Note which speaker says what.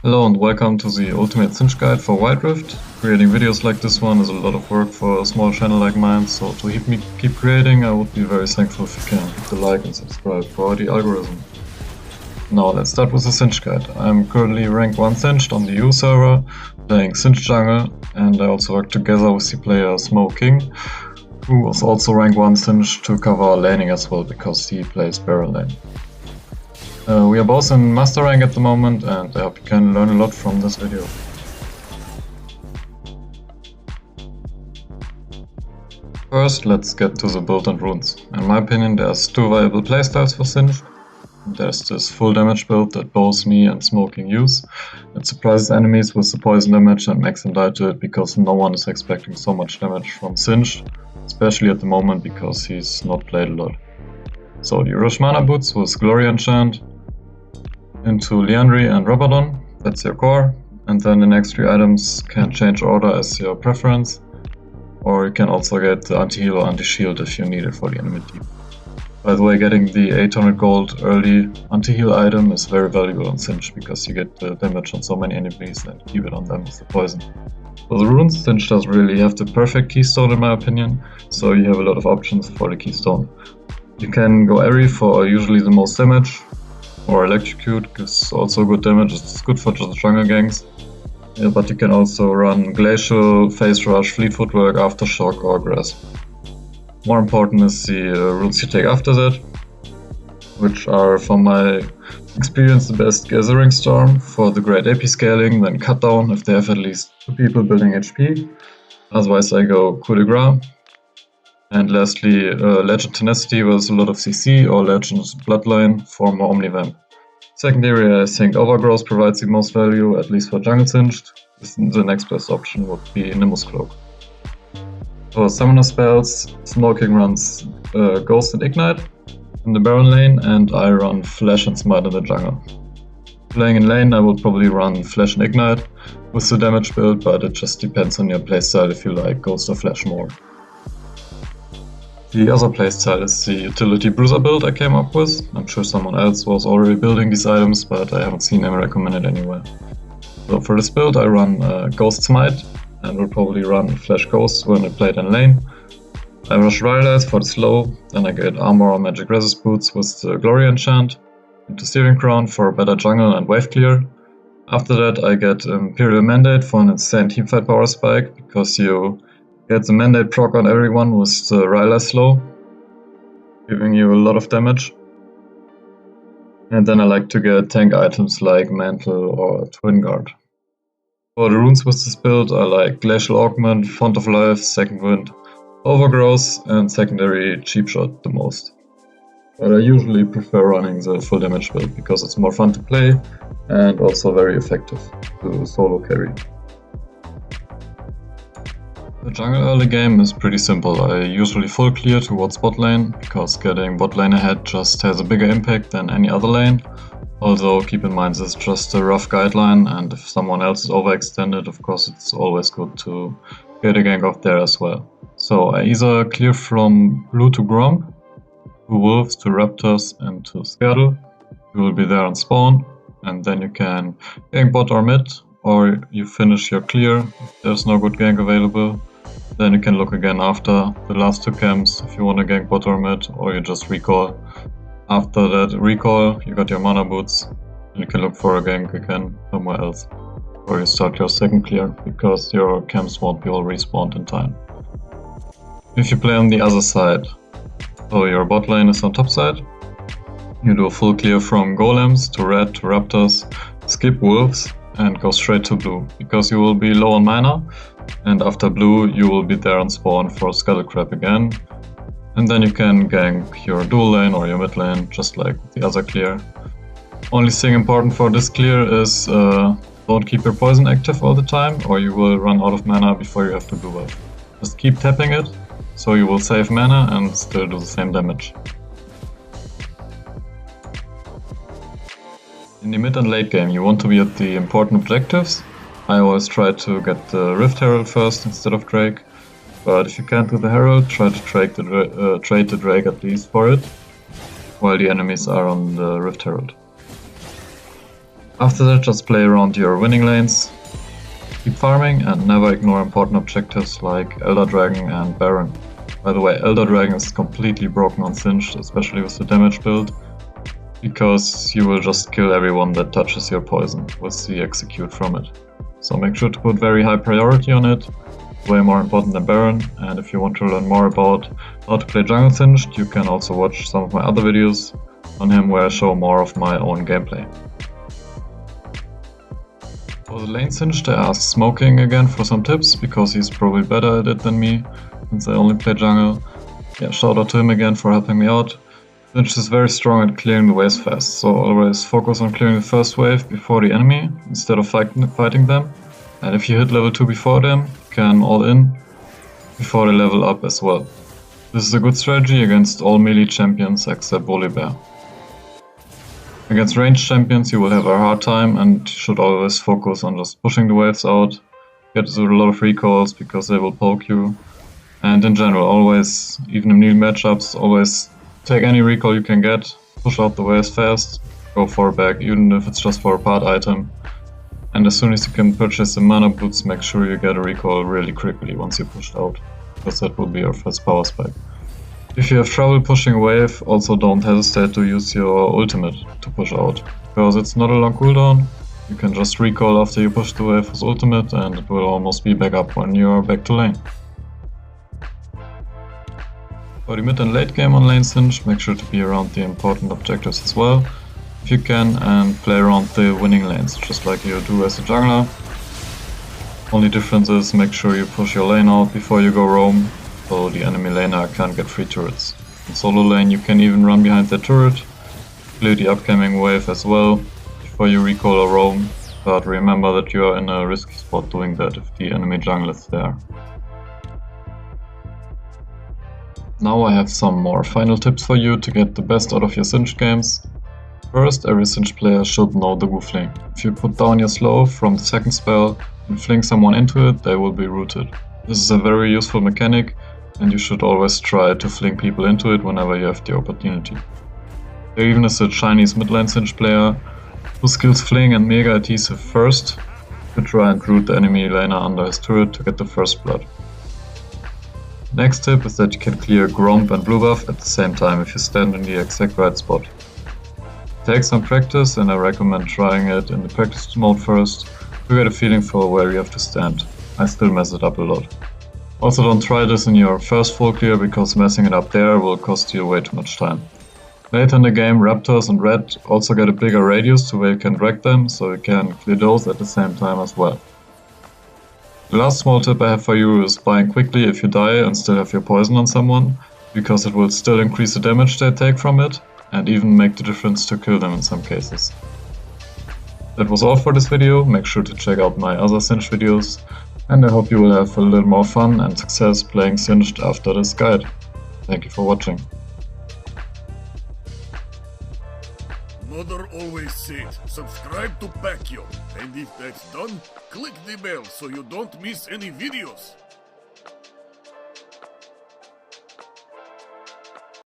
Speaker 1: Hello and welcome to the ultimate cinch guide for WildRift. Creating videos like this one is a lot of work for a small channel like mine, so to help me keep creating I would be very thankful if you can hit the like and subscribe for the algorithm. Now let's start with the cinch guide. I'm currently rank 1 cinched on the EU server, playing cinch jungle, and I also work together with the player Smoking, who was also rank 1 cinched to cover laning as well because he plays barrel lane. We are both in master rank at the moment and I hope you can learn a lot from this video. First, let's get to the build and runes. In my opinion, there's two viable playstyles for Cinch. There's this full damage build that both me and Smoking use. It surprises enemies with the poison damage and makes them die to it because no one is expecting so much damage from Cinch, especially at the moment because he's not played a lot. So you rush mana boots with Glory Enchant into Liandry and Rabadon, that's your core, and then the next 3 items can change order as your preference, or you can also get the anti-heal or anti-shield if you need it for the enemy team. By the way, getting the 800 gold early anti-heal item is very valuable on Cinch because you get the damage on so many enemies and keep it on them with the poison. For the runes, Cinch doesn't really have the perfect keystone in my opinion, so you have a lot of options for the keystone. You can go Airy for usually the most damage, or Electrocute gives also good damage, it's good for just jungle ganks. Yeah, but you can also run Glacial, Phase Rush, Fleet Footwork, Aftershock or Grasp. More important is the runes you take after that, which are from my experience the best Gathering Storm for the great AP scaling, then Cut Down if they have at least 2 people building HP. Otherwise I go Coup de Grace. And lastly, Legend Tenacity with a lot of CC or Legend's Bloodline for more Omnivamp. Secondary, I think Overgrowth provides the most value, at least for jungle cinched. The next best option would be Nimbus Cloak. For summoner spells, Smoking runs Ghost and Ignite in the Baron lane, and I run Flash and Smite in the jungle. Playing in lane, I would probably run Flash and Ignite with the damage build, but it just depends on your playstyle if you like Ghost or Flash more. The other playstyle is the utility bruiser build I came up with. I'm sure someone else was already building these items, but I haven't seen them recommended anywhere. So for this build I run Ghost Smite and will probably run Flash Ghost when I play it in lane. I rush Rylai's for the slow, then I get Armor or Magic Resist Boots with the Glory Enchant, into Steering Crown for better jungle and wave clear. After that I get Imperial Mandate for an insane teamfight power spike, because you get the Mandate proc on everyone with the Rylai slow, giving you a lot of damage. And then I like to get tank items like Mantle or Twin Guard. For the runes with this build I like Glacial Augment, Font of Life, Second Wind, Overgrowth and secondary Cheap Shot the most. But I usually prefer running the full damage build because it's more fun to play and also very effective to solo carry. The jungle early game is pretty simple. I usually full clear towards bot lane, because getting bot lane ahead just has a bigger impact than any other lane. Although keep in mind this is just a rough guideline, and if someone else is overextended, of course it's always good to get a gank off there as well. So I either clear from blue to Gromp, to Wolves, to Raptors and to Skirtle. You will be there on spawn, and then you can gank bot or mid, or you finish your clear if there's no good gank available. Then you can look again after the last 2 camps if you want to gank bot or mid, or you just recall. After that recall, you got your mana boots, and you can look for a gank again somewhere else. Or you start your second clear, because your camps won't be all respawned in time. If you play on the other side, so your bot lane is on top side, you do a full clear from golems to red to raptors, skip wolves, and go straight to blue, because you will be low on mana, and after blue you will be there on spawn for Scuttle Crab again, and then you can gank your dual lane or your mid lane, just like the other clear. Only thing important for this clear is don't keep your poison active all the time, or you will run out of mana before you have to blue buff. Just keep tapping it, so you will save mana and still do the same damage. In the mid and late game you want to be at the important objectives. I always try to get the Rift Herald first instead of Drake, but if you can't do the Herald, try to trade the Drake at least for it, while the enemies are on the Rift Herald. After that, just play around your winning lanes, keep farming, and never ignore important objectives like Elder Dragon and Baron. By the way, Elder Dragon is completely broken on Singed, especially with the damage build, because you will just kill everyone that touches your poison with the execute from it. So make sure to put very high priority on it, way more important than Baron, and if you want to learn more about how to play jungle Singed, you can also watch some of my other videos on him where I show more of my own gameplay. For the lane Singed, I asked Smoking again for some tips, because he's probably better at it than me, since I only play jungle. Yeah, shout out to him again for helping me out. Singed is very strong at clearing the waves fast, so always focus on clearing the first wave before the enemy, instead of fighting them. And if you hit level 2 before them, you can all in before they level up as well. This is a good strategy against all melee champions except Volibear. Against ranged champions you will have a hard time, and you should always focus on just pushing the waves out, get a lot of recalls because they will poke you. And in general, always, even in melee matchups, always take any recall you can get, push out the waves fast, go for a back, even if it's just for a part item. And as soon as you can purchase the mana boots, make sure you get a recall really quickly once you pushed out, because that will be your first power spike. If you have trouble pushing a wave, also don't hesitate to use your ultimate to push out, because it's not a long cooldown. You can just recall after you push the wave with ultimate and it will almost be back up when you are back to lane. For the mid and late game on lane Singed, make sure to be around the important objectives as well, if you can, and play around the winning lanes, just like you do as a jungler. Only difference is make sure you push your lane out before you go roam, so the enemy laner can't get free turrets. In solo lane you can even run behind the turret, clear the upcoming wave as well, before you recall or roam, but remember that you are in a risky spot doing that if the enemy jungle is there. Now I have some more final tips for you to get the best out of your Singed games. First, every Singed player should know the Wu fling. If you put down your slow from the second spell and fling someone into it, they will be rooted. This is a very useful mechanic, and you should always try to fling people into it whenever you have the opportunity. There even is a Chinese mid lane Singed player who skills fling and mega adhesive first to try and root the enemy laner under his turret to get the first blood. Next tip is that you can clear Gromp and blue buff at the same time if you stand in the exact right spot. Take some practice, and I recommend trying it in the practice mode first to get a feeling for where you have to stand. I still mess it up a lot. Also don't try this in your first full clear, because messing it up there will cost you way too much time. Later in the game, Raptors and Red also get a bigger radius to where you can drag them, so you can clear those at the same time as well. The last small tip I have for you is buying quickly if you die and still have your poison on someone, because it will still increase the damage they take from it, and even make the difference to kill them in some cases. That was all for this video. Make sure to check out my other Singed videos, and I hope you will have a little more fun and success playing Singed after this guide. Thank you for watching.
Speaker 2: Mother always said, subscribe to Pecyo, and if that's done, click the bell so you don't miss any videos.